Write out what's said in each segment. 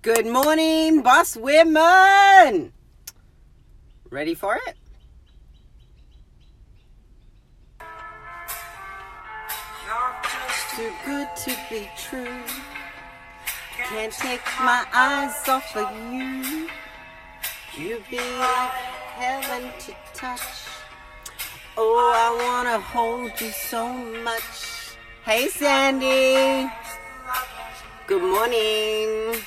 Good morning, boss women. Ready for it? Too good to be true. Can't take my eyes off of you. You be like heaven to touch. Oh, I wanna hold you so much. Hey, Sandy. Good morning.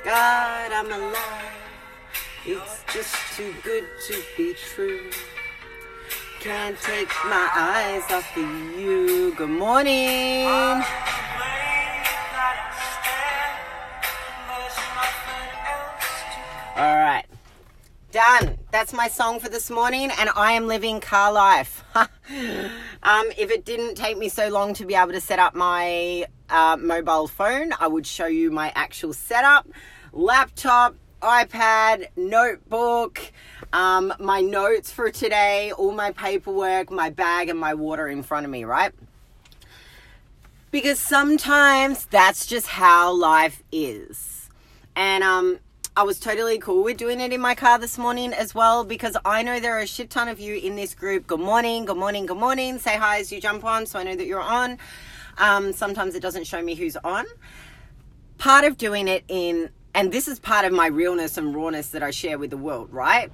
God, I'm alive. It's just too good to be true. Can't take my eyes off of you. Good morning. All right. Done. That's my song for this morning, and I am living car life. If it didn't take me so long to be able to set up my mobile phone, I would show you my actual setup. Laptop, iPad, notebook, my notes for today, all my paperwork, my bag, and my water in front of me, right? Because sometimes that's just how life is. And I was totally cool with doing it in my car this morning as well, because I know there are a shit ton of you in this group. Good morning, good morning, good morning. Say hi as you jump on so I know that you're on. Sometimes it doesn't show me who's on. Part of doing it and this is part of my realness and rawness that I share with the world, right?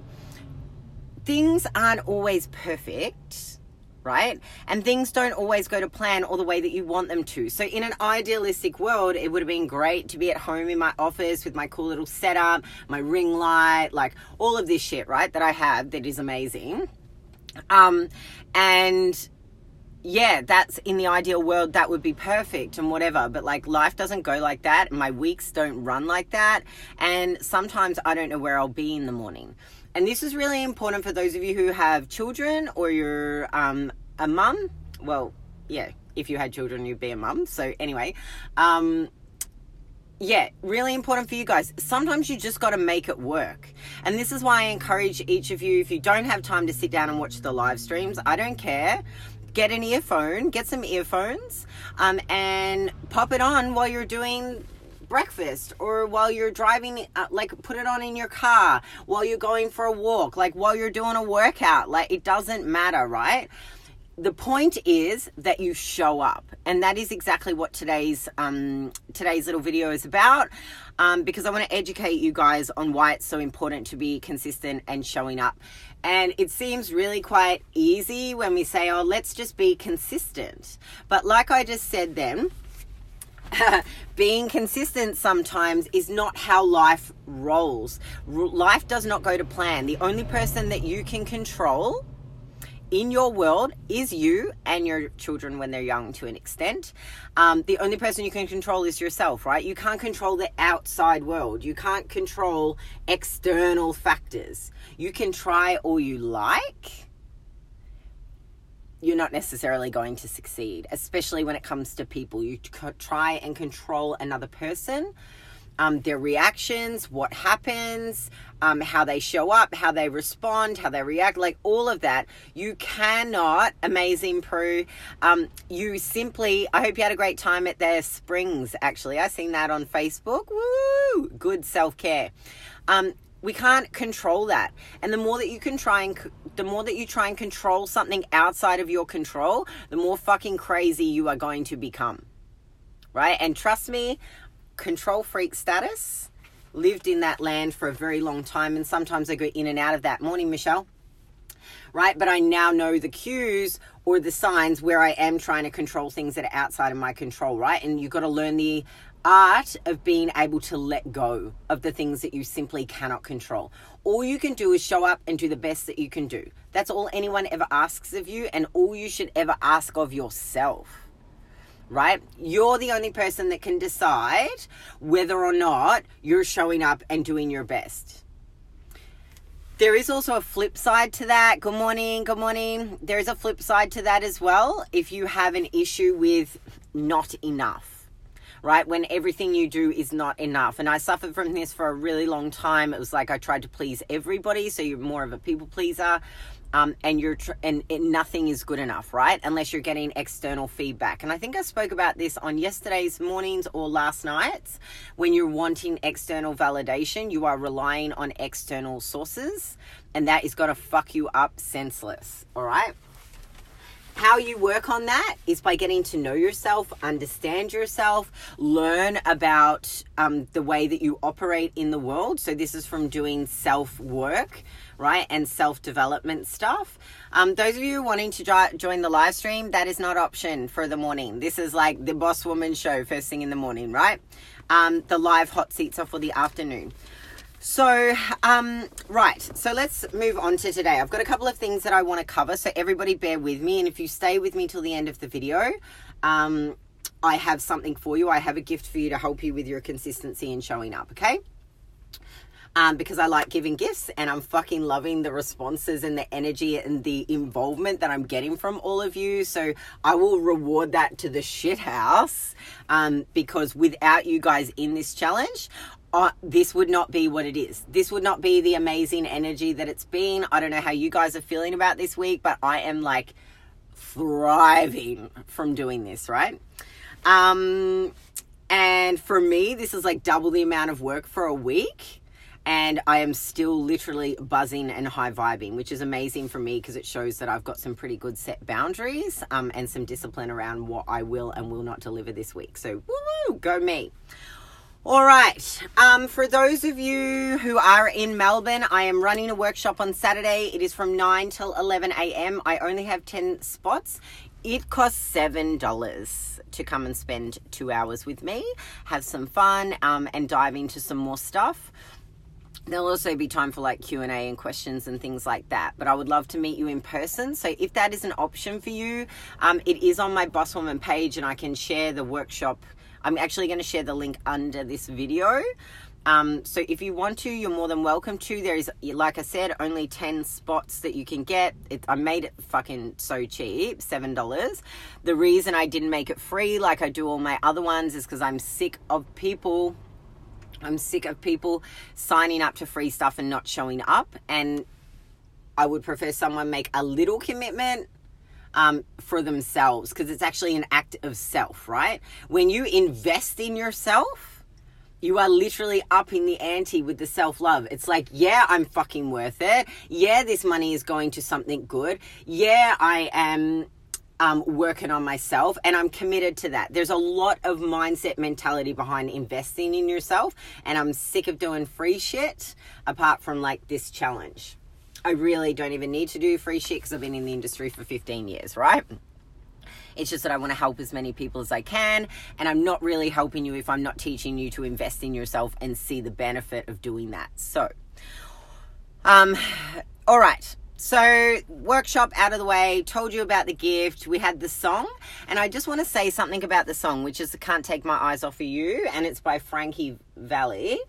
Things aren't always perfect, right? And things don't always go to plan or the way that you want them to. So in an idealistic world, it would have been great to be at home in my office with my cool little setup, my ring light, like all of this shit, right? That I have that is amazing. And yeah, that's in the ideal world, that would be perfect and whatever. But like life doesn't go like that. My weeks don't run like that. And sometimes I don't know where I'll be in the morning. And this is really important for those of you who have children or you're a mum. Well, yeah, if you had children, you'd be a mum. So anyway, yeah, really important for you guys. Sometimes you just got to make it work. And this is why I encourage each of you, if you don't have time to sit down and watch the live streams, I don't care. Get an earphone, get some earphones, and pop it on while you're doing breakfast or while you're driving, like put it on in your car, while you're going for a walk, like while you're doing a workout. Like it doesn't matter, right? The point is that you show up, and that is exactly what today's little video is about, because I want to educate you guys on why it's so important to be consistent and showing up. And it seems really quite easy when we say, oh, let's just be consistent. But like I just said then, being consistent sometimes is not how life rolls. Life does not go to plan. The only person that you can control in your world is you and your children when they're young to an extent. The only person you can control is yourself, right? You can't control the outside world. You can't control external factors. You can try all you like. You're not necessarily going to succeed, especially when it comes to people. You try and control another person, their reactions, what happens, how they show up, how they respond, how they react, like all of that. You cannot, amazing Prue, you simply, I hope you had a great time at their springs, actually. I seen that on Facebook. Woo! Good self-care. We can't control that. And the more that you try and control something outside of your control, the more fucking crazy you are going to become. Right? And trust me, control freak status, lived in that land for a very long time, and sometimes I go in and out of that. Morning, Michelle. Right? But I now know the cues or the signs where I am trying to control things that are outside of my control, right? And you've got to learn the art of being able to let go of the things that you simply cannot control. All you can do is show up and do the best that you can do. That's all anyone ever asks of you, and all you should ever ask of yourself. Right? You're the only person that can decide whether or not you're showing up and doing your best. There is also a flip side to that. Good morning, good morning. There is a flip side to that as well. If you have an issue with not enough, right? When everything you do is not enough. And I suffered from this for a really long time. It was like I tried to please everybody. So you're more of a people pleaser. and nothing is good enough, right? Unless you're getting external feedback. And I think I spoke about this on yesterday's mornings or last night's. When you're wanting external validation, you are relying on external sources, and that is going to fuck you up senseless, all right? How you work on that is by getting to know yourself, understand yourself, learn about the way that you operate in the world. So this is from doing self-work, right, and self-development stuff. Those of you wanting to join the live stream, that is not option for the morning. This is like the Boss Woman show first thing in the morning, right? The live hot seats are for the afternoon. So, right, so let's move on to today. I've got a couple of things that I want to cover, so everybody bear with me. And if you stay with me till the end of the video, I have something for you. I have a gift for you to help you with your consistency in showing up, okay? Because I like giving gifts, and I'm fucking loving the responses and the energy and the involvement that I'm getting from all of you. So I will reward that to the shit house, because without you guys in this challenge, this would not be what it is. This would not be the amazing energy that it's been. I don't know how you guys are feeling about this week, but I am like thriving from doing this, right? And for me, this is like double the amount of work for a week. And I am still literally buzzing and high vibing, which is amazing for me because it shows that I've got some pretty good set boundaries and some discipline around what I will and will not deliver this week. So woo, go me. All right. For those of you who are in Melbourne, I am running a workshop on Saturday. It is from 9 till 11 a.m. I only have 10 spots. It costs $7 to come and spend 2 hours with me, have some fun, and dive into some more stuff. There'll also be time for like Q&A and questions and things like that. But I would love to meet you in person. So if that is an option for you, it is on my Boss Woman page, and I can share the workshop. I'm actually going to share the link under this video. So if you want to, you're more than welcome to. There is, like I said, only 10 spots that you can get. I made it fucking so cheap, $7. The reason I didn't make it free like I do all my other ones is because I'm sick of people signing up to free stuff and not showing up. And I would prefer someone make a little commitment for themselves, because it's actually an act of self, right? When you invest in yourself, you are literally upping the ante with the self-love. It's like, yeah, I'm fucking worth it. Yeah, this money is going to something good. Yeah, I am working on myself, and I'm committed to that. There's a lot of mindset mentality behind investing in yourself, and I'm sick of doing free shit apart from like this challenge. I really don't even need to do free shit because I've been in the industry for 15 years, right? It's just that I want to help as many people as I can, and I'm not really helping you if I'm not teaching you to invest in yourself and see the benefit of doing that. So, all right. So workshop out of the way, told you about the gift. We had the song, and I just want to say something about the song, which is Can't Take My Eyes Off of You, and it's by Frankie Valli.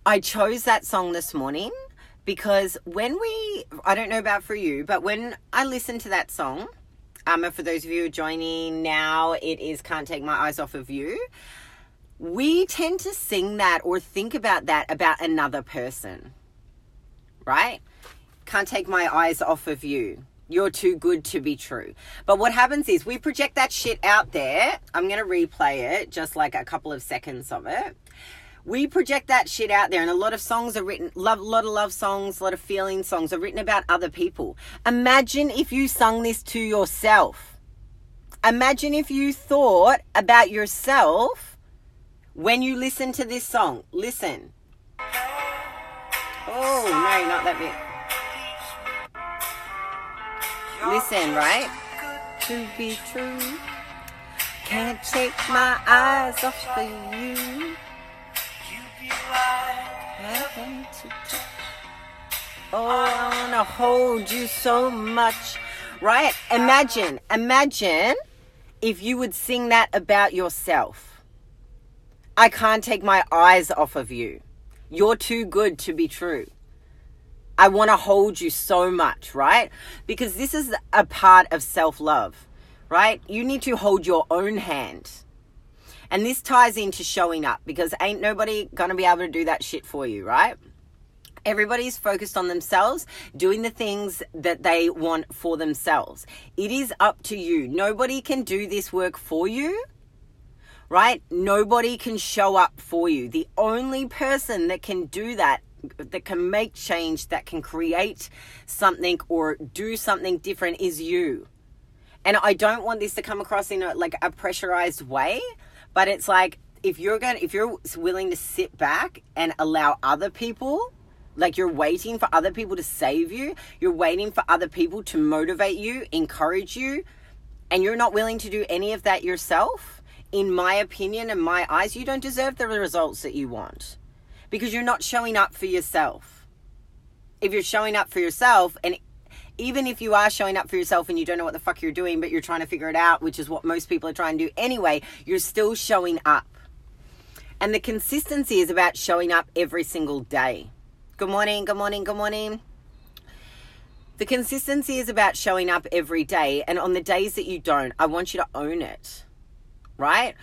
I chose that song this morning because I don't know about for you, but when I listen to that song, and for those of you who are joining now, it is Can't Take My Eyes Off of You. We tend to sing that or think about that about another person, right? Can't take my eyes off of you. You're too good to be true. But what happens is we project that shit out there. I'm going to replay it, just like a couple of seconds of it. We project that shit out there, and a lot of songs are written, a lot of love songs, a lot of feeling songs are written about other people. Imagine if you sung this to yourself. Imagine if you thought about yourself when you listen to this song. Listen. Oh, no, not that bit. Listen, right? To be true. Can't take my eyes off of you. Oh, I want to hold you so much. Right? Imagine if you would sing that about yourself. I can't take my eyes off of you. You're too good to be true. I want to hold you so much, right? Because this is a part of self-love, right? You need to hold your own hand. And this ties into showing up, because ain't nobody going to be able to do that shit for you, right? Everybody's focused on themselves, doing the things that they want for themselves. It is up to you. Nobody can do this work for you, right? Nobody can show up for you. The only person that can do that can make change, that can create something or do something different is you. And I don't want this to come across in a pressurized way, but it's like, if you're willing to sit back and allow other people, like you're waiting for other people to save you, you're waiting for other people to motivate you, encourage you, and you're not willing to do any of that yourself, in my opinion and my eyes, you don't deserve the results that you want, because you're not showing up for yourself. If you're showing up for yourself, and even if you are showing up for yourself and you don't know what the fuck you're doing, but you're trying to figure it out, which is what most people are trying to do anyway, you're still showing up. And the consistency is about showing up every single day. Good morning, good morning, good morning. The consistency is about showing up every day. And on the days that you don't, I want you to own it, right?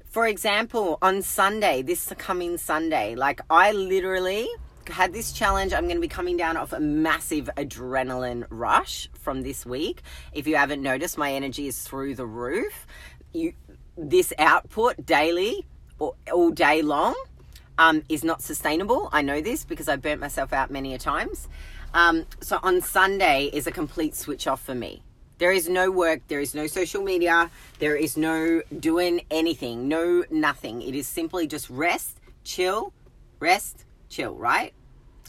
For example, on Sunday, this coming Sunday, like I literally had this challenge. I'm going to be coming down off a massive adrenaline rush from this week. If you haven't noticed, my energy is through the roof. This output daily or all day long is not sustainable. I know this because I burnt myself out many a times. So on Sunday is a complete switch off for me. There is no work. There is no social media. There is no doing anything. No nothing. It is simply just rest, chill, right?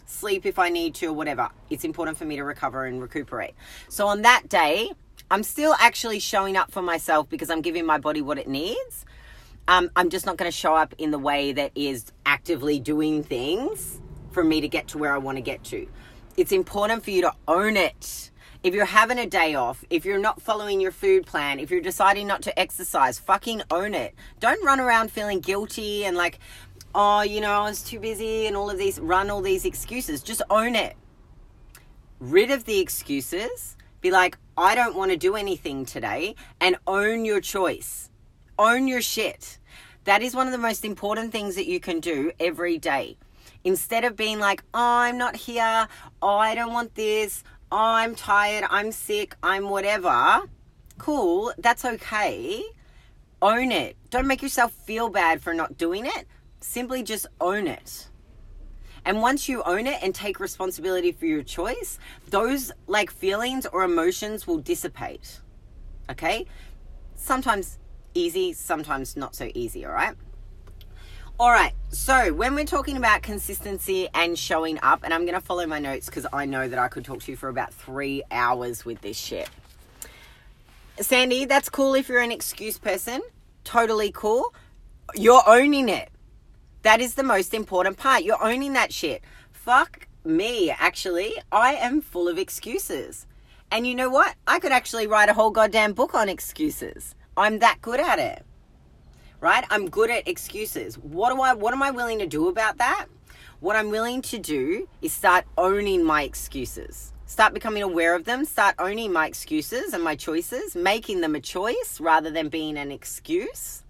Sleep if I need to or whatever. It's important for me to recover and recuperate. So on that day, I'm still actually showing up for myself because I'm giving my body what it needs. I'm just not going to show up in the way that is actively doing things for me to get to where I want to get to. It's important for you to own it. If you're having a day off, if you're not following your food plan, if you're deciding not to exercise, fucking own it. Don't run around feeling guilty and like, oh, you know, I was too busy and all these excuses. Just own it. Rid of the excuses. Be like, I don't want to do anything today, and own your choice. Own your shit. That is one of the most important things that you can do every day. Instead of being like, oh, I'm not here. Oh, I don't want this. Oh, I'm tired. I'm sick. I'm whatever. Cool. That's okay. Own it. Don't make yourself feel bad for not doing it. Simply just own it. And once you own it and take responsibility for your choice, those like feelings or emotions will dissipate. Okay? Sometimes easy, sometimes not so easy, all right? All right, so when we're talking about consistency and showing up, and I'm going to follow my notes because I know that I could talk to you for about 3 hours with this shit. Sandy, that's cool if you're an excuse person. Totally cool. You're owning it. That is the most important part. You're owning that shit. Fuck me, actually. I am full of excuses. And you know what? I could actually write a whole goddamn book on excuses. I'm that good at it, right? I'm good at excuses. What am I willing to do about that? What I'm willing to do is start owning my excuses. Start becoming aware of them. Start owning my excuses and my choices, making them a choice rather than being an excuse.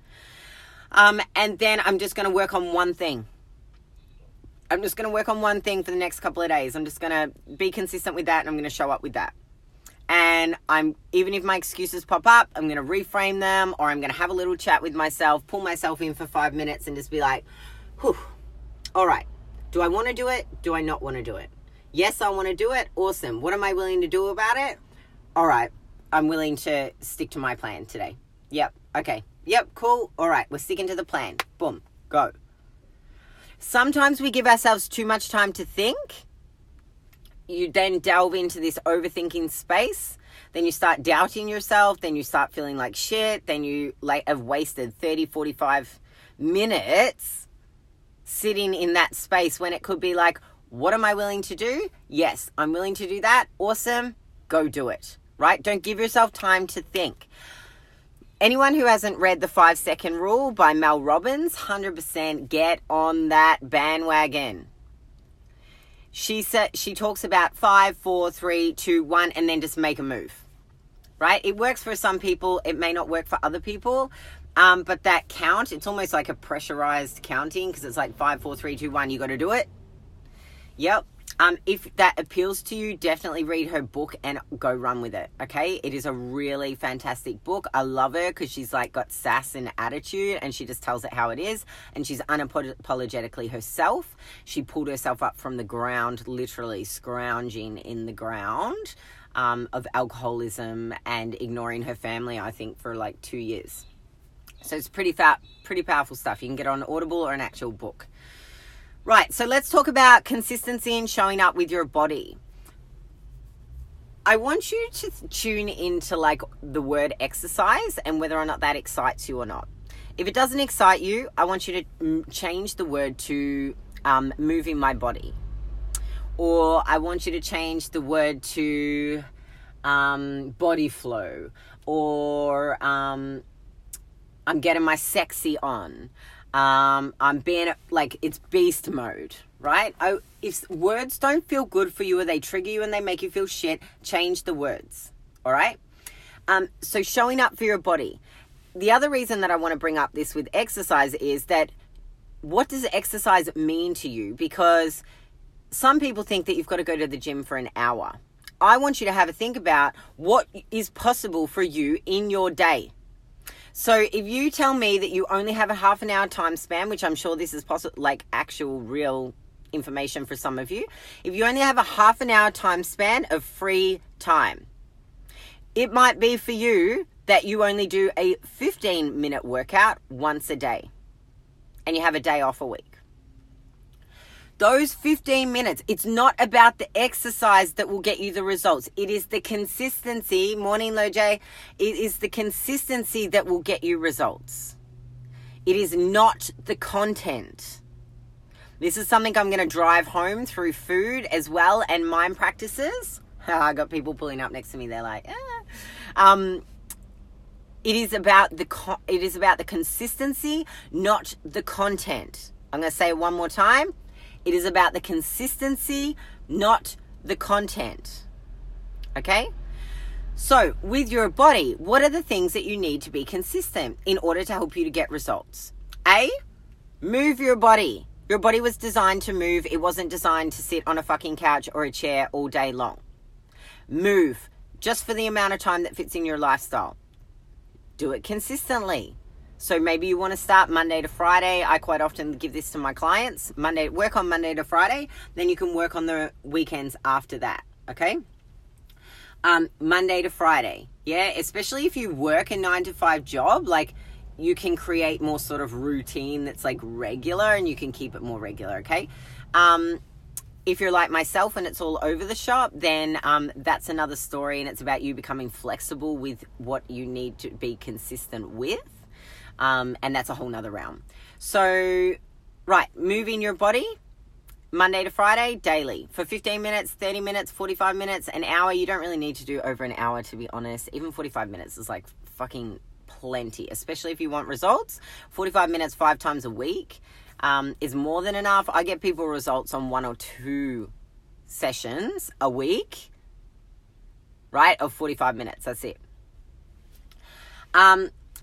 And then I'm just going to work on one thing. I'm just going to work on one thing for the next couple of days. I'm just going to be consistent with that, and I'm going to show up with that. And even if my excuses pop up, I'm going to reframe them, or I'm going to have a little chat with myself, pull myself in for 5 minutes and just be like, whew, all right, do I want to do it? Do I not want to do it? Yes, I want to do it. Awesome. What am I willing to do about it? All right, I'm willing to stick to my plan today. Yep. Okay. Yep. Cool. All right. We're sticking to the plan. Boom. Go. Sometimes we give ourselves too much time to think. You then delve into this overthinking space. Then you start doubting yourself. Then you start feeling like shit. Then you have wasted 30, 45 minutes sitting in that space when it could be like, what am I willing to do? Yes, I'm willing to do that. Awesome. Go do it. Right? Don't give yourself time to think. Anyone who hasn't read The 5-Second Rule by Mel Robbins, 100% get on that bandwagon. She talks about 5, 4, 3, 2, 1, and then just make a move, right? It works for some people. It may not work for other people. But that count, it's almost like a pressurized counting because it's like 5, 4, 3, 2, 1. You got to do it. Yep. If that appeals to you, definitely read her book and go run with it, okay? It is a really fantastic book. I love her because she's like got sass and attitude, and she just tells it how it is, and she's unapologetically herself. She pulled herself up from the ground, literally scrounging in the ground of alcoholism and ignoring her family, I think, for like 2 years. So it's pretty powerful stuff. You can get it on Audible or an actual book. Right, so let's talk about consistency and showing up with your body. I want you to tune into like the word exercise and whether or not that excites you or not. If it doesn't excite you, I want you to change the word to moving my body. Or I want you to change the word to body flow. Or I'm getting my sexy on. I'm being like, it's beast mode, right? If words don't feel good for you or they trigger you and they make you feel shit, change the words. All right. So showing up for your body. The other reason that I want to bring up this with exercise is that what does exercise mean to you? Because some people think that you've got to go to the gym for an hour. I want you to have a think about what is possible for you in your day. So if you tell me that you only have a half an hour time span, which I'm sure this is possible, like actual real information for some of you, if you only have a half an hour time span of free time, it might be for you that you only do a 15-minute workout once a day and you have a day off a week. Those 15 minutes, it's not about the exercise that will get you the results. It is the consistency. Morning, Loj. It is the consistency that will get you results. It is not the content. This is something I'm going to drive home through food as well and mind practices. I got people pulling up next to me. They're like, It is about the consistency, not the content. I'm going to say it one more time. It is about the consistency, not the content. Okay? So, with your body, what are the things that you need to be consistent in order to help you to get results? A, move your body. Your body was designed to move. It wasn't designed to sit on a fucking couch or a chair all day long. Move, just for the amount of time that fits in your lifestyle. Do it consistently. So maybe you want to start Monday to Friday. I quite often give this to my clients. Work on Monday to Friday. Then you can work on the weekends after that. Okay? Monday to Friday. Yeah? Especially if you work a 9-to-5 job, like you can create more sort of routine that's like regular and you can keep it more regular. Okay? If you're like myself and it's all over the shop, then that's another story, and it's about you becoming flexible with what you need to be consistent with. And that's a whole nother realm. So, right, moving your body, Monday to Friday, daily. For 15 minutes, 30 minutes, 45 minutes, an hour. You don't really need to do over an hour, to be honest. Even 45 minutes is like fucking plenty, especially if you want results. 45 minutes 5 times a week is more than enough. I get people results on 1 or 2 sessions a week, right, of 45 minutes. That's it.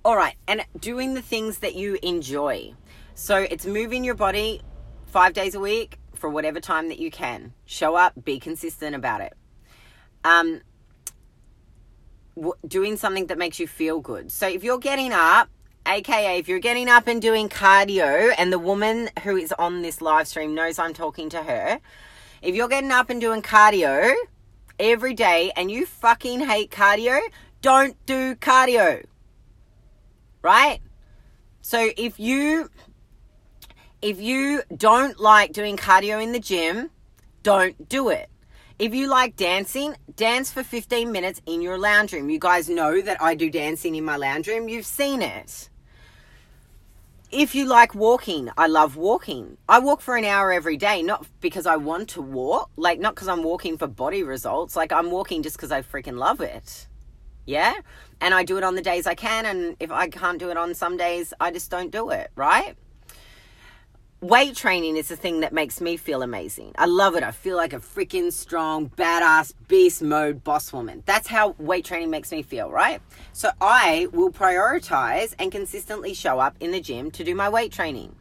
All right, and doing the things that you enjoy. So it's moving your body 5 days a week for whatever time that you can. Show up, be consistent about it. Doing something that makes you feel good. So if you're getting up, aka if you're getting up and doing cardio, and the woman who is on this live stream knows I'm talking to her. If you're getting up and doing cardio every day and you fucking hate cardio, don't do cardio. Right? So if you don't like doing cardio in the gym, don't do it. If you like dancing, dance for 15 minutes in your lounge room. You guys know that I do dancing in my lounge room. You've seen it. If you like walking, I love walking. I walk for an hour every day, not because I want to walk, like not because I'm walking for body results. Like I'm walking just because I freaking love it. Yeah? And I do it on the days I can, and if I can't do it on some days, I just don't do it, right? Weight training is the thing that makes me feel amazing. I love it. I feel like a freaking strong, badass, beast mode boss woman. That's how weight training makes me feel, right? So I will prioritize and consistently show up in the gym to do my weight training.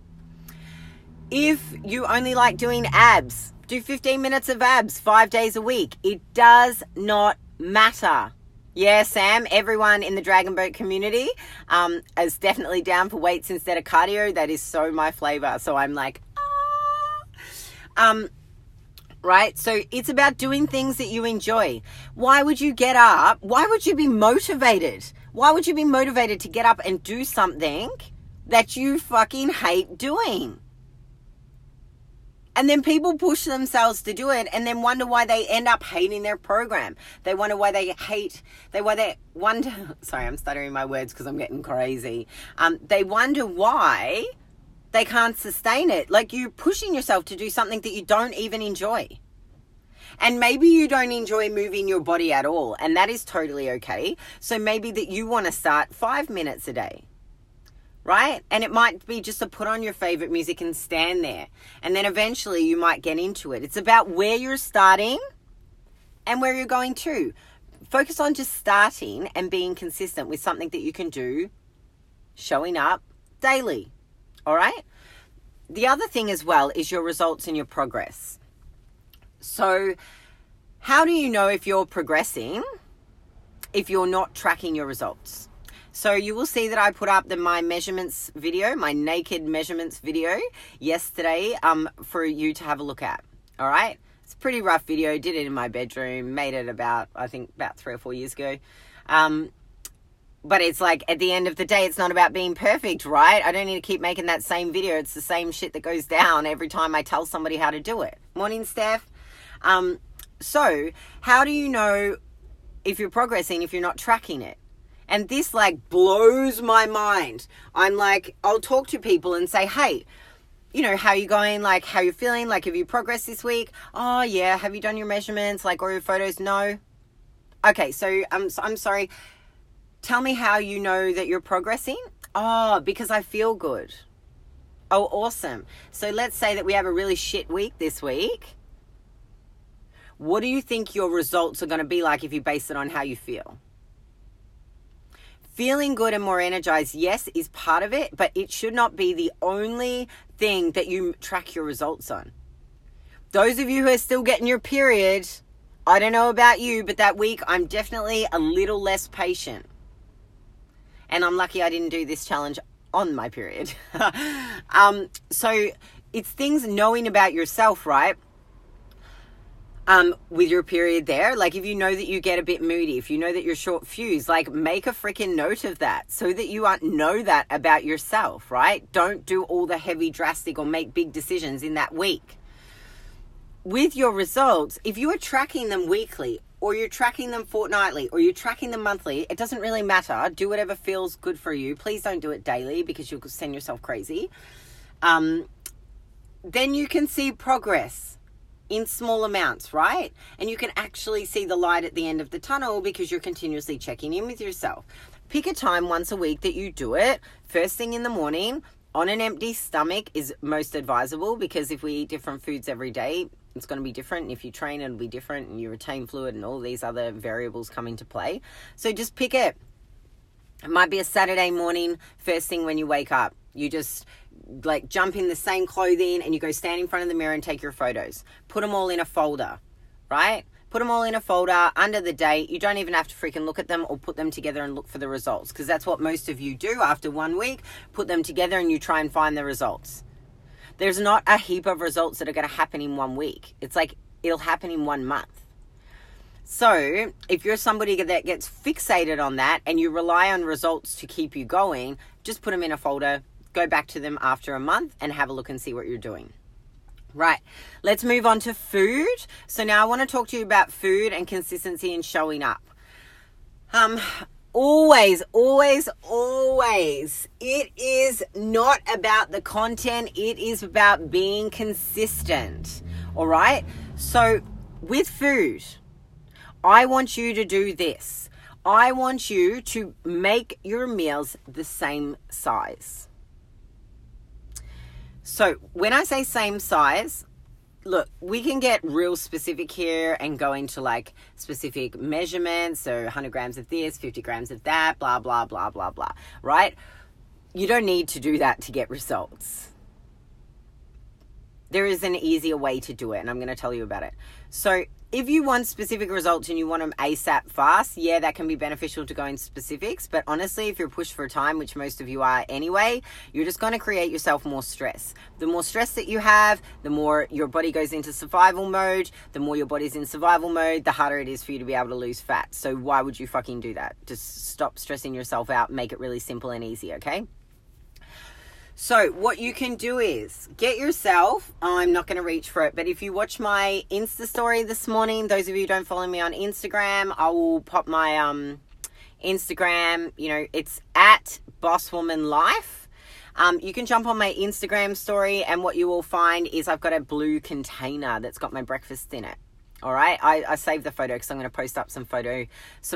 If you only like doing abs, Do 15 minutes of abs 5 days a week. It does not matter. Yeah, Sam, everyone in the Dragon Boat community is definitely down for weights instead of cardio. That is so my flavor. So I'm like, right? So it's about doing things that you enjoy. Why would you get up? Why would you be motivated? Why would you be motivated to get up and do something that you fucking hate doing? And then people push themselves to do it and then wonder why they end up hating their program. They wonder why sorry, I'm stuttering my words because I'm getting crazy. They wonder why they can't sustain it. Like, you're pushing yourself to do something that you don't even enjoy. And maybe you don't enjoy moving your body at all, and that is totally okay. So maybe that you want to start 5 minutes a day. Right? And it might be just to put on your favorite music and stand there. And then eventually you might get into it. It's about where you're starting and where you're going to. Focus on just starting and being consistent with something that you can do, showing up daily. All right? The other thing as well is your results and your progress. So how do you know if you're progressing if you're not tracking your results? So you will see that I put up my measurements video, my naked measurements video yesterday for you to have a look at. All right. It's a pretty rough video. Did it in my bedroom, made it about 3 or 4 years ago. But it's like, at the end of the day, it's not about being perfect, right? I don't need to keep making that same video. It's the same shit that goes down every time I tell somebody how to do it. Morning, Steph. So how do you know if you're progressing if you're not tracking it? And this like blows my mind. I'm like, I'll talk to people and say, hey, you know, how are you going? Like, how you feeling? Like, have you progressed this week? Oh yeah. Have you done your measurements? Like, or your photos? No. Okay. So I'm sorry. Tell me how you know that you're progressing. Oh, because I feel good. Oh, awesome. So let's say that we have a really shit week this week. What do you think your results are going to be like if you base it on how you feel? Feeling good and more energized, yes, is part of it, but it should not be the only thing that you track your results on. Those of you who are still getting your period, I don't know about you, but that week I'm definitely a little less patient. And I'm lucky I didn't do this challenge on my period. So it's things knowing about yourself, right? With your period there, like if you know that you get a bit moody, if you know that you're short fused, like make a freaking note of that so that you know that about yourself, right? Don't do all the heavy, drastic or make big decisions in that week. With your results, if you are tracking them weekly or you're tracking them fortnightly or you're tracking them monthly, it doesn't really matter. Do whatever feels good for you. Please don't do it daily because you'll send yourself crazy. Then you can see progress in small amounts, right? And you can actually see the light at the end of the tunnel because you're continuously checking in with yourself. Pick a time once a week that you do it. First thing in the morning on an empty stomach is most advisable because if we eat different foods every day, it's going to be different. And if you train, it'll be different and you retain fluid and all these other variables come into play. So just pick it. It might be a Saturday morning, first thing when you wake up. You just like jump in the same clothing and you go stand in front of the mirror and take your photos. Put them all in a folder, right? Put them all in a folder under the date. You don't even have to freaking look at them or put them together and look for the results because that's what most of you do after 1 week. Put them together and you try and find the results. There's not a heap of results that are going to happen in 1 week. It's like it'll happen in 1 month. So if you're somebody that gets fixated on that and you rely on results to keep you going, just put them in a folder. Go back to them after a month and have a look and see what you're doing. Right, let's move on to food. So now I want to talk to you about food and consistency and showing up. Always, it is not about the content. It is about being consistent. All right. So with food, I want you to do this. I want you to make your meals the same size. So when I say same size, look, we can get real specific here and go into like specific measurements. So 100 grams of this, 50 grams of that, blah, blah, blah, blah, blah, right? You don't need to do that to get results. There is an easier way to do it, and I'm going to tell you about it. So if you want specific results and you want them ASAP fast, yeah, that can be beneficial to go in specifics. But honestly, if you're pushed for time, which most of you are anyway, you're just going to create yourself more stress. The more stress that you have, the more your body goes into survival mode. The more your body's in survival mode, the harder it is for you to be able to lose fat. So why would you fucking do that? Just stop stressing yourself out. Make it really simple and easy, okay? So what you can do is get yourself, I'm not going to reach for it, but if you watch my Insta story this morning, those of you who don't follow me on Instagram, I will pop my Instagram, it's at BossWomanLife. You can jump on my Instagram story, and what you will find is I've got a blue container that's got my breakfast in it. All right. I saved the photo because I'm going to post up some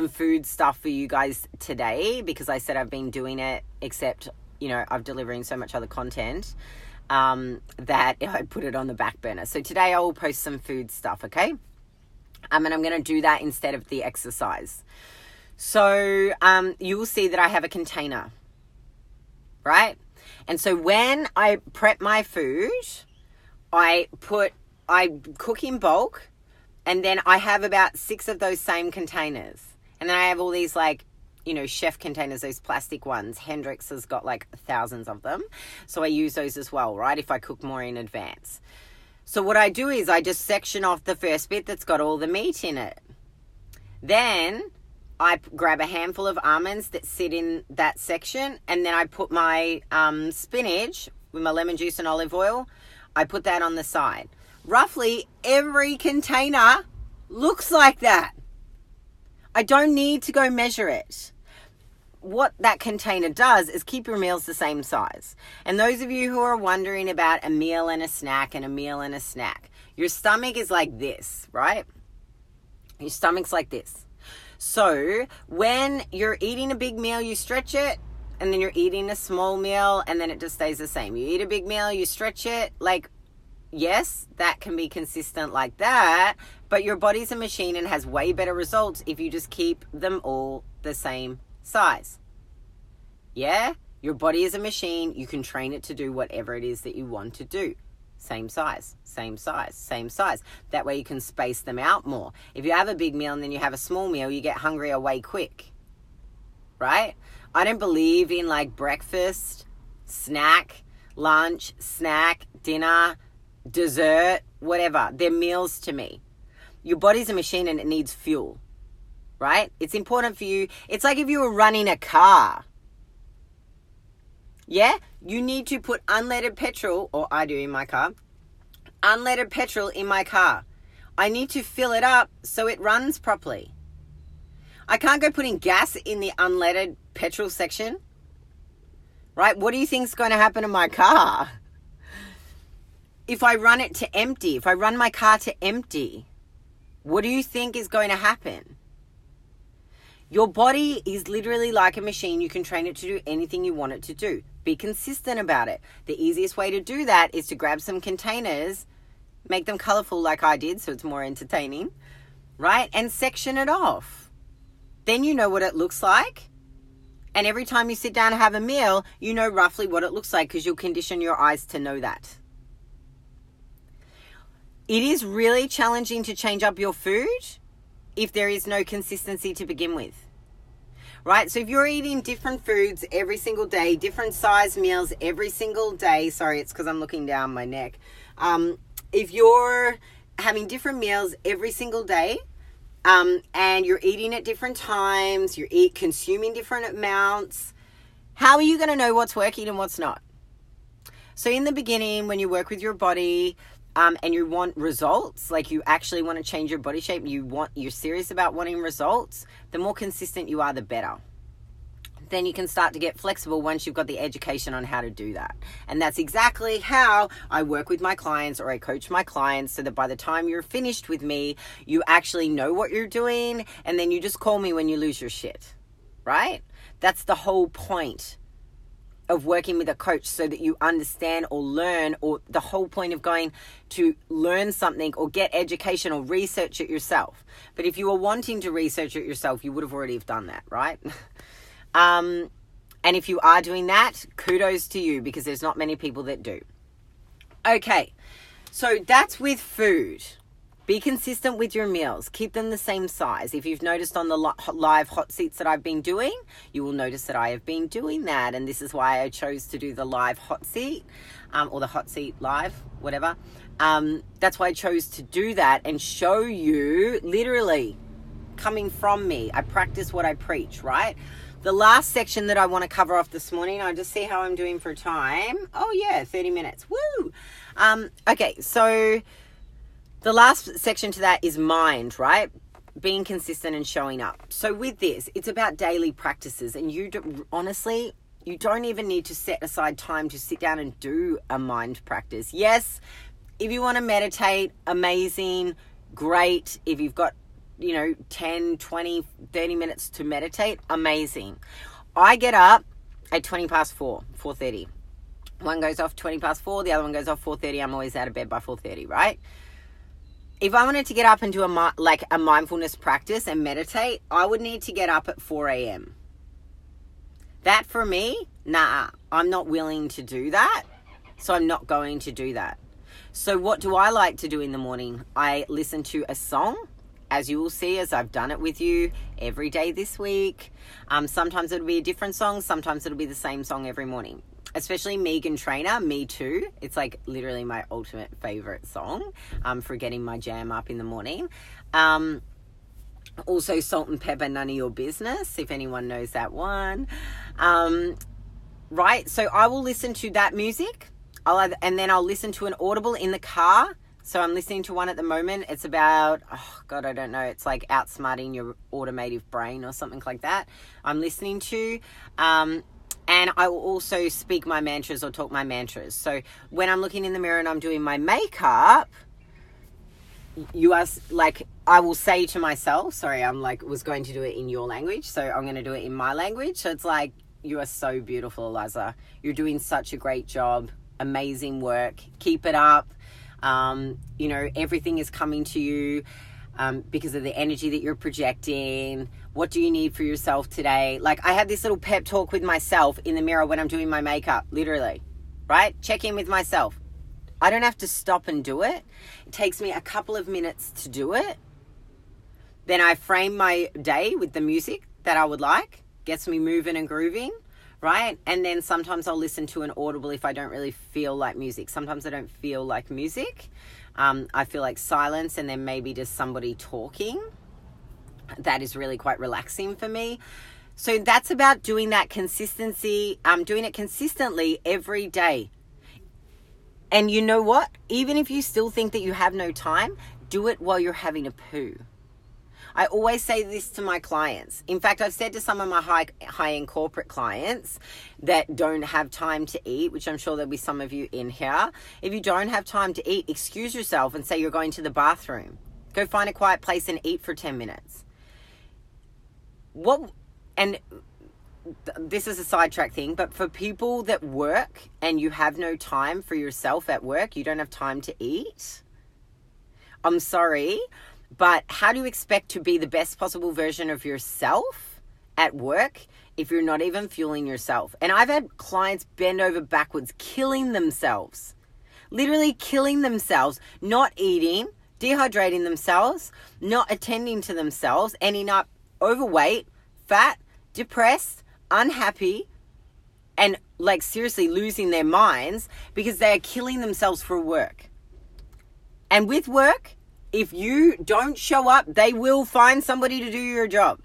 food stuff for you guys today, because I said I've been doing it, except I'm delivering so much other content that I put it on the back burner. So today I will post some food stuff, okay? And I'm going to do that instead of the exercise. So you will see that I have a container, right? And so when I prep my food, I cook in bulk, and then I have about 6 of those same containers. And then I have all these chef containers, those plastic ones. Hendrix has got thousands of them. So I use those as well, right? If I cook more in advance. So what I do is I just section off the first bit that's got all the meat in it. Then I grab a handful of almonds that sit in that section. And then I put my spinach with my lemon juice and olive oil. I put that on the side. Roughly every container looks like that. I don't need to go measure it. What that container does is keep your meals the same size. And those of you who are wondering about a meal and a snack and a meal and a snack, your stomach is like this, right? Your stomach's like this. So when you're eating a big meal, you stretch it, and then you're eating a small meal, and then it just stays the same. You eat a big meal, you stretch it, yes, that can be consistent like that, but your body's a machine and has way better results if you just keep them all the same size. Yeah? Your body is a machine. You can train it to do whatever it is that you want to do. Same size, same size, same size. That way you can space them out more. If you have a big meal and then you have a small meal, you get hungrier way quick. Right? I don't believe in breakfast, snack, lunch, snack, dinner, dessert, whatever. They're meals to me. Your body's a machine and it needs fuel, right? It's important for you. It's like if you were running a car. Yeah? You need to put unleaded petrol, or I do in my car, unleaded petrol in my car. I need to fill it up so it runs properly. I can't go putting gas in the unleaded petrol section, right? What do you think is going to happen to my car? If I run it to empty, if I run my car to empty, what do you think is going to happen? Your body is literally like a machine. You can train it to do anything you want it to do. Be consistent about it. The easiest way to do that is to grab some containers, make them colorful like I did so it's more entertaining, right? And section it off. Then you know what it looks like. And every time you sit down and have a meal, you know roughly what it looks like because you'll condition your eyes to know that. It is really challenging to change up your food if there is no consistency to begin with, right? So if you're eating different foods every single day, different size meals every single day, sorry, it's because I'm looking down my neck. If you're having different meals every single day, and you're eating at different times, you're consuming different amounts, how are you going to know what's working and what's not? So in the beginning, when you work with your body, and you want results, you actually want to change your body shape, you're serious about wanting results, the more consistent you are, the better. Then you can start to get flexible once you've got the education on how to do that. And that's exactly how I work with my clients, or I coach my clients, so that by the time you're finished with me, you actually know what you're doing, and then you just call me when you lose your shit, right? That's the whole point of working with a coach, so that you understand or learn, or the whole point of going to learn something or get education or research it yourself. But if you were wanting to research it yourself, you would have already have done that, right? And if you are doing that, kudos to you, because there's not many people that do. Okay, So that's with food. Be consistent with your meals. Keep them the same size. If you've noticed on the live hot seats that I've been doing, you will notice that I have been doing that. And this is why I chose to do the live hot seat, or the hot seat live, whatever. That's why I chose to do that and show you literally coming from me. I practice what I preach, right? The last section that I want to cover off this morning, I'll just see how I'm doing for time. Oh yeah, 30 minutes. Woo! Okay, so the last section to that is mind, right? Being consistent and showing up. So with this, it's about daily practices. And honestly, you don't even need to set aside time to sit down and do a mind practice. Yes, if you want to meditate, amazing, great. If you've got 10, 20, 30 minutes to meditate, amazing. I get up at 20 past 4, 4:30. One goes off 20 past 4, the other one goes off 4:30. I'm always out of bed by 4:30, right? If I wanted to get up and do a mindfulness practice and meditate, I would need to get up at 4 a.m. That for me, nah, I'm not willing to do that. So I'm not going to do that. So what do I like to do in the morning? I listen to a song, as you will see, as I've done it with you every day this week. Sometimes it'll be a different song. Sometimes it'll be the same song every morning. Especially Meghan Trainor, Me Too. It's like literally my ultimate favorite song for getting my jam up in the morning. Also Salt and Pepper, None of Your Business, if anyone knows that one. Right, so I will listen to that music. And then I'll listen to an Audible in the car. So I'm listening to one at the moment. It's about, I don't know. It's like outsmarting your automative brain or something like that. I'm listening to, and I will also speak my mantras or talk my mantras. So when I'm looking in the mirror and I'm doing my makeup, I will say to myself, was going to do it in your language. So I'm going to do it in my language. So it's like, you are so beautiful, Eliza. You're doing such a great job. Amazing work. Keep it up. Everything is coming to you because of the energy that you're projecting. What do you need for yourself today? Like, I have this little pep talk with myself in the mirror when I'm doing my makeup, literally, right? Check in with myself. I don't have to stop and do it. It takes me a couple of minutes to do it. Then I frame my day with the music that I would like. Gets me moving and grooving. Right? And then sometimes I'll listen to an Audible if I don't really feel like music. Sometimes I don't feel like music. I feel like silence and then maybe just somebody talking. That is really quite relaxing for me. So that's about doing that consistency. Doing it consistently every day. And you know what? Even if you still think that you have no time, do it while you're having a poo. I always say this to my clients. In fact, I've said to some of my high-end corporate clients that don't have time to eat, which I'm sure there'll be some of you in here. If you don't have time to eat, excuse yourself and say you're going to the bathroom. Go find a quiet place and eat for 10 minutes. This is a sidetrack thing, but for people that work and you have no time for yourself at work, you don't have time to eat, I'm sorry, but how do you expect to be the best possible version of yourself at work if you're not even fueling yourself? And I've had clients bend over backwards, killing themselves, literally killing themselves, not eating, dehydrating themselves, not attending to themselves, ending up overweight, fat, depressed, unhappy, and like seriously losing their minds because they are killing themselves for work. And with work, if you don't show up, they will find somebody to do your job.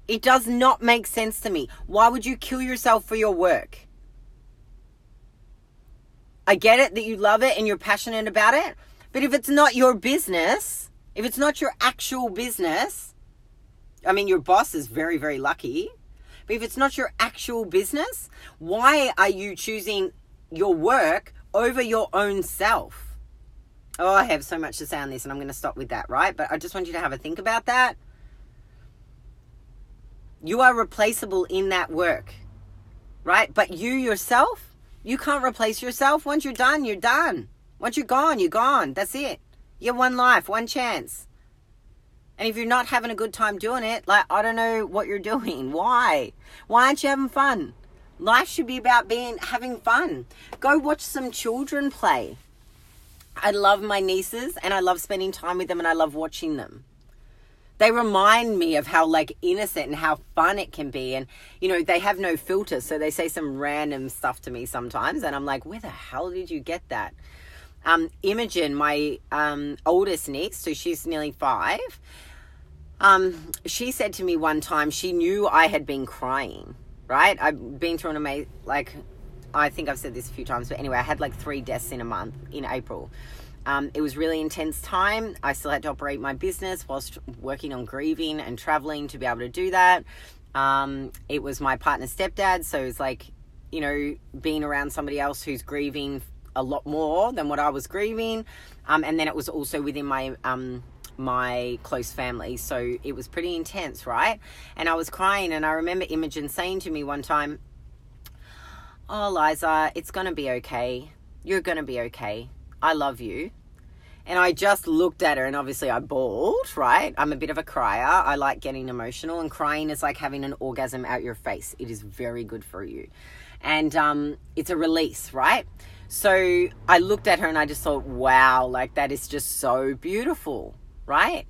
It does not make sense to me. Why would you kill yourself for your work? I get it that you love it and you're passionate about it, but if it's not your business, if it's not your actual business, I mean, your boss is very, very lucky, but if it's not your actual business, why are you choosing your work over your own self? Oh, I have so much to say on this and I'm going to stop with that, right? But I just want you to have a think about that. You are replaceable in that work, right? But you yourself, you can't replace yourself. Once you're done, you're done. Once you're gone, you're gone. That's it. You have one life, one chance. And if you're not having a good time doing it, like, I don't know what you're doing. Why? Why aren't you having fun? Life should be about having fun. Go watch some children play. I love my nieces and I love spending time with them and I love watching them. They remind me of how like innocent and how fun it can be. And, you know, they have no filter. So they say some random stuff to me sometimes. And I'm like, where the hell did you get that? Imogen, my oldest niece, so she's nearly 5. She said to me one time, she knew I had been crying, right? I've been through an amazing, like, I think I've said this a few times, but anyway, I had like 3 deaths in a month in April. It was really intense time. I still had to operate my business whilst working on grieving and traveling to be able to do that. It was my partner's stepdad. So it was like, you know, being around somebody else who's grieving a lot more than what I was grieving. And then it was also within my, my close family. So it was pretty intense, right? And I was crying, and I remember Imogen saying to me one time, "Oh, Liza, it's going to be okay. You're going to be okay. I love you." And I just looked at her, and obviously I bawled, right? I'm a bit of a crier. I like getting emotional, and crying is like having an orgasm out your face. It is very good for you. And it's a release, right? So I looked at her and I just thought, wow, like that is just so beautiful, right?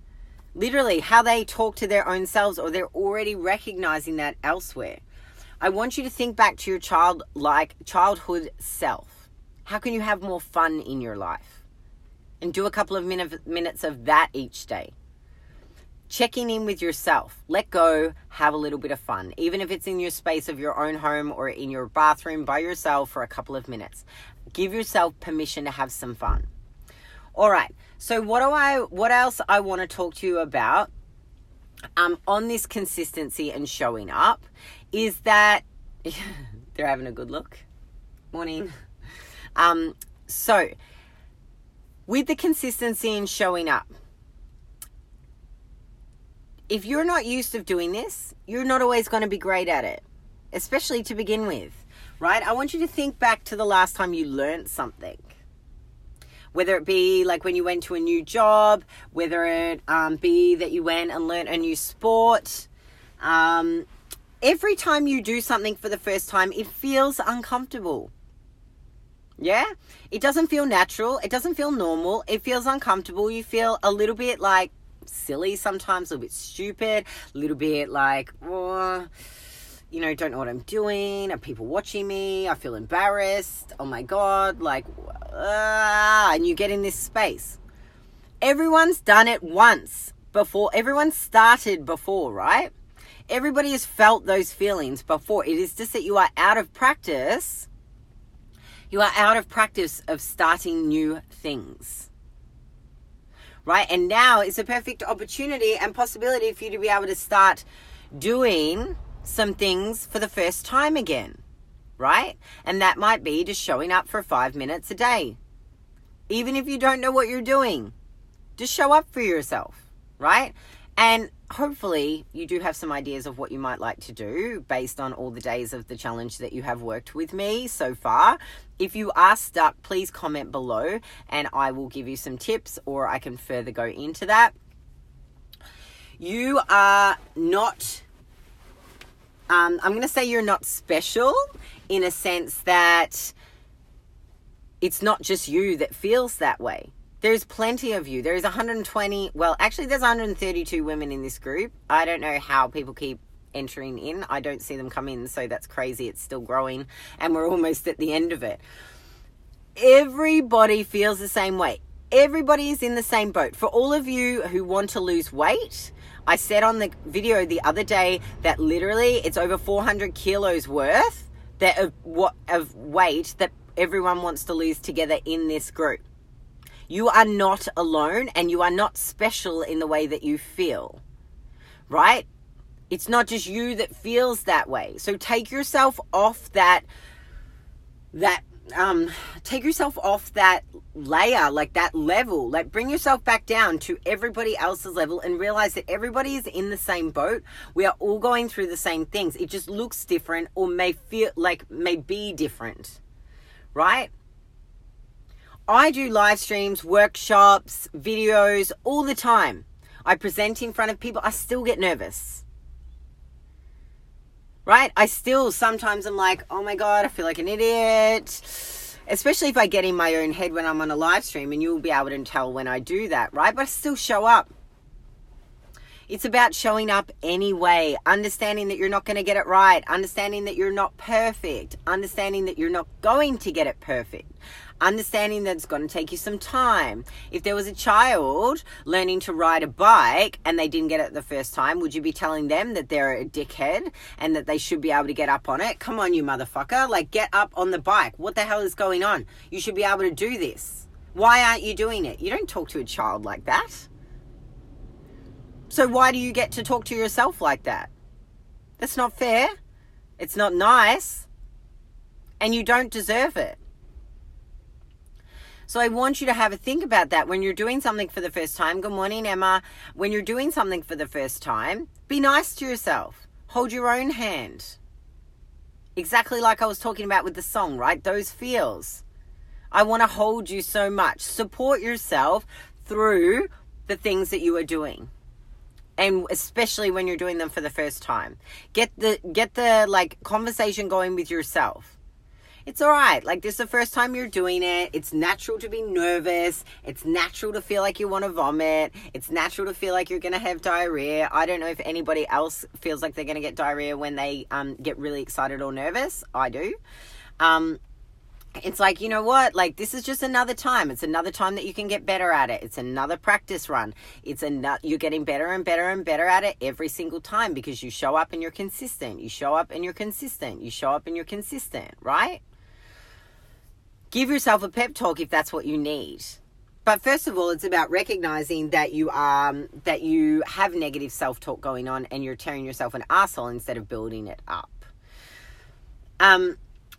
Literally how they talk to their own selves, or they're already recognizing that elsewhere. I want you to think back to your childhood self. How can you have more fun in your life? And do a couple of minutes of that each day. Checking in with yourself. Let go, have a little bit of fun. Even if it's in your space of your own home or in your bathroom by yourself for a couple of minutes. Give yourself permission to have some fun. All right. So what else I want to talk to you about on this consistency and showing up is that they're having a good look. Morning. So with the consistency and showing up, if you're not used to doing this, you're not always going to be great at it, especially to begin with, right? I want you to think back to the last time you learned something. Whether it be like when you went to a new job, whether it be that you went and learned a new sport. Every time you do something for the first time, it feels uncomfortable. Yeah? It doesn't feel natural. It doesn't feel normal. It feels uncomfortable. You feel a little bit like silly sometimes, a little bit stupid, a little bit like, oh, you know, don't know what I'm doing. Are people watching me? I feel embarrassed. Oh my God. Like, and you get in this space. Everyone's done it once before. Everyone started before, right? Everybody has felt those feelings before. It is just that you are out of practice. You are out of practice of starting new things, right? And now is a perfect opportunity and possibility for you to be able to start doing some things for the first time again, right? And that might be just showing up for 5 minutes a day. Even if you don't know what you're doing, just show up for yourself, right? And hopefully you do have some ideas of what you might like to do based on all the days of the challenge that you have worked with me so far. If you are stuck, please comment below and I will give you some tips, or I can further go into that. You are not, I'm going to say you're not special in a sense that it's not just you that feels that way. There's plenty of you. There's 120, well, actually there's 132 women in this group. I don't know how people keep entering in. I don't see them come in, so that's crazy. It's still growing and we're almost at the end of it. Everybody feels the same way. Everybody is in the same boat. For all of you who want to lose weight, I said on the video the other day that literally it's over 400 kilos worth of weight that everyone wants to lose together in this group. You are not alone and you are not special in the way that you feel, right? It's not just you that feels that way. So take yourself off that layer, like that level, like bring yourself back down to everybody else's level and realize that everybody is in the same boat. We are all going through the same things. It just looks different or may be different, right? I do live streams, workshops, videos all the time. I present in front of people. I still get nervous, right? I still, sometimes I'm like, oh my God, I feel like an idiot. Especially if I get in my own head when I'm on a live stream, and you'll be able to tell when I do that, right? But I still show up. It's about showing up anyway, understanding that you're not going to get it right, understanding that you're not perfect, understanding that you're not going to get it perfect, understanding that it's going to take you some time. If there was a child learning to ride a bike and they didn't get it the first time, would you be telling them that they're a dickhead and that they should be able to get up on it? Come on, you motherfucker. Like, get up on the bike. What the hell is going on? You should be able to do this. Why aren't you doing it? You don't talk to a child like that. So why do you get to talk to yourself like that? That's not fair. It's not nice. And you don't deserve it. So I want you to have a think about that when you're doing something for the first time. Good morning, Emma. When you're doing something for the first time, be nice to yourself. Hold your own hand. Exactly like I was talking about with the song, right? Those feels. I want to hold you so much. Support yourself through the things that you are doing. And especially when you're doing them for the first time. Get the like conversation going with yourself. It's all right. Like, this is the first time you're doing it. It's natural to be nervous. It's natural to feel like you want to vomit. It's natural to feel like you're going to have diarrhea. I don't know if anybody else feels like they're going to get diarrhea when they get really excited or nervous. I do. It's like, you know what? Like, this is just another time. It's another time that you can get better at it. It's another practice run. You're getting better and better and better at it every single time because you show up and you're consistent. You show up and you're consistent. You show up and you're consistent, right? Give yourself a pep talk if that's what you need. But first of all, it's about recognizing that you have negative self-talk going on and you're tearing yourself an arsehole instead of building it up.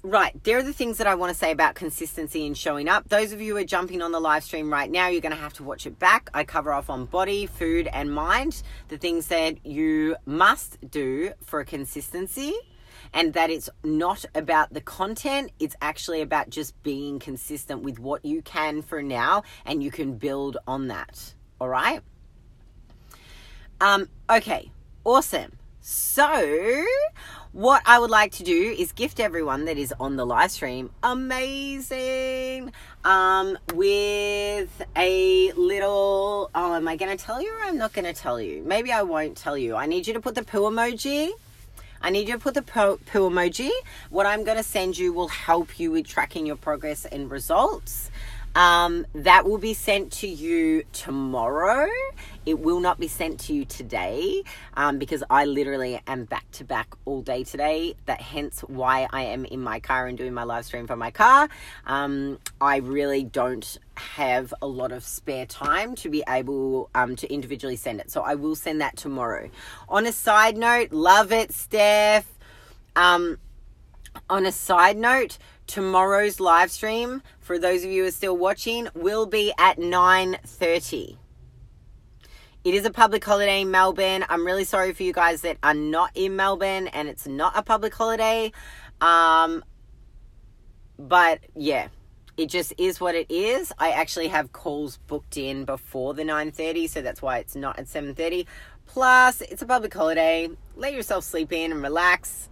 Right, there are the things that I want to say about consistency and showing up. Those of you who are jumping on the live stream right now, you're going to have to watch it back. I cover off on body, food, and mind, the things that you must do for consistency, and that it's not about the content. It's actually about just being consistent with what you can for now, and you can build on that. All right? Okay, awesome. So what I would like to do is gift everyone that is on the live stream amazing with a little, am I going to tell you or I'm not going to tell you? Maybe I won't tell you. I need you to put the poo emoji. Poo emoji. What I'm going to send you will help you with tracking your progress and results. That will be sent to you tomorrow. It will not be sent to you today because I literally am back to back all day today. Hence why I am in my car and doing my live stream from my car. I really don't have a lot of spare time to be able to individually send it. So I will send that tomorrow. On a side note, love it, Steph. On a side note, tomorrow's live stream, for those of you who are still watching, will be at 9:30. It is a public holiday in Melbourne. I'm really sorry for you guys that are not in Melbourne and it's not a public holiday. But yeah, it just is what it is. I actually have calls booked in before the 9:30, so that's why it's not at 7:30. Plus, it's a public holiday. Let yourself sleep in and relax.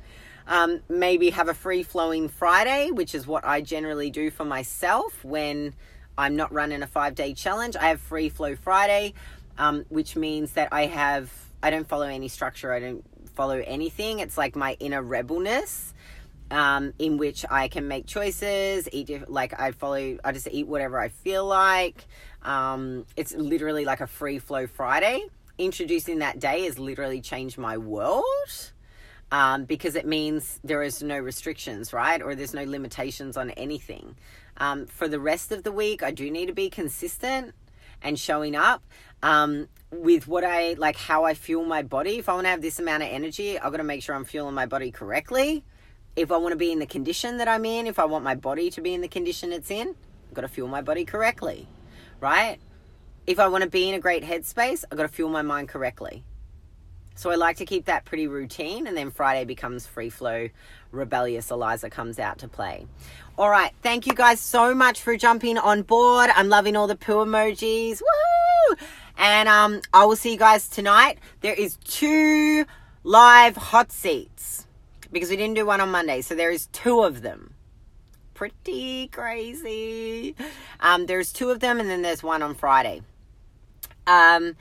Maybe have a free-flowing Friday, which is what I generally do for myself when I'm not running a 5-day challenge. I have free flow Friday, which means that I don't follow any structure. I don't follow anything. It's like my inner rebelness, in which I can make choices, I just eat whatever I feel like. It's literally like a free flow Friday. Introducing that day has literally changed my world. Because it means there is no restrictions, right? Or there's no limitations on anything. For the rest of the week, I do need to be consistent and showing up with how I fuel my body. If I want to have this amount of energy, I've got to make sure I'm fueling my body correctly. If I want to be in the condition that I'm in, if I want my body to be in the condition it's in, I've got to fuel my body correctly, right? If I want to be in a great headspace, I've got to fuel my mind correctly. So I like to keep that pretty routine, and then Friday becomes free flow. Rebellious Eliza comes out to play. All right. Thank you guys so much for jumping on board. I'm loving all the poo emojis. Woohoo! And I will see you guys tonight. There is 2 live hot seats because we didn't do one on Monday. So there is 2 of them. pretty crazy. There's 2 of them, and then there's 1 on Friday. And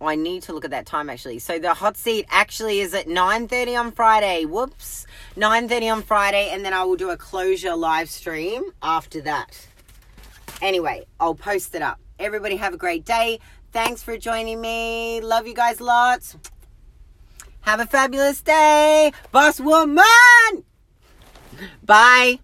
I need to look at that time, actually. So the hot seat actually is at 9:30 on Friday. Whoops. 9:30 on Friday, and then I will do a closure live stream after that. Anyway, I'll post it up. Everybody have a great day. Thanks for joining me. Love you guys lots. Have a fabulous day. Boss woman. Bye.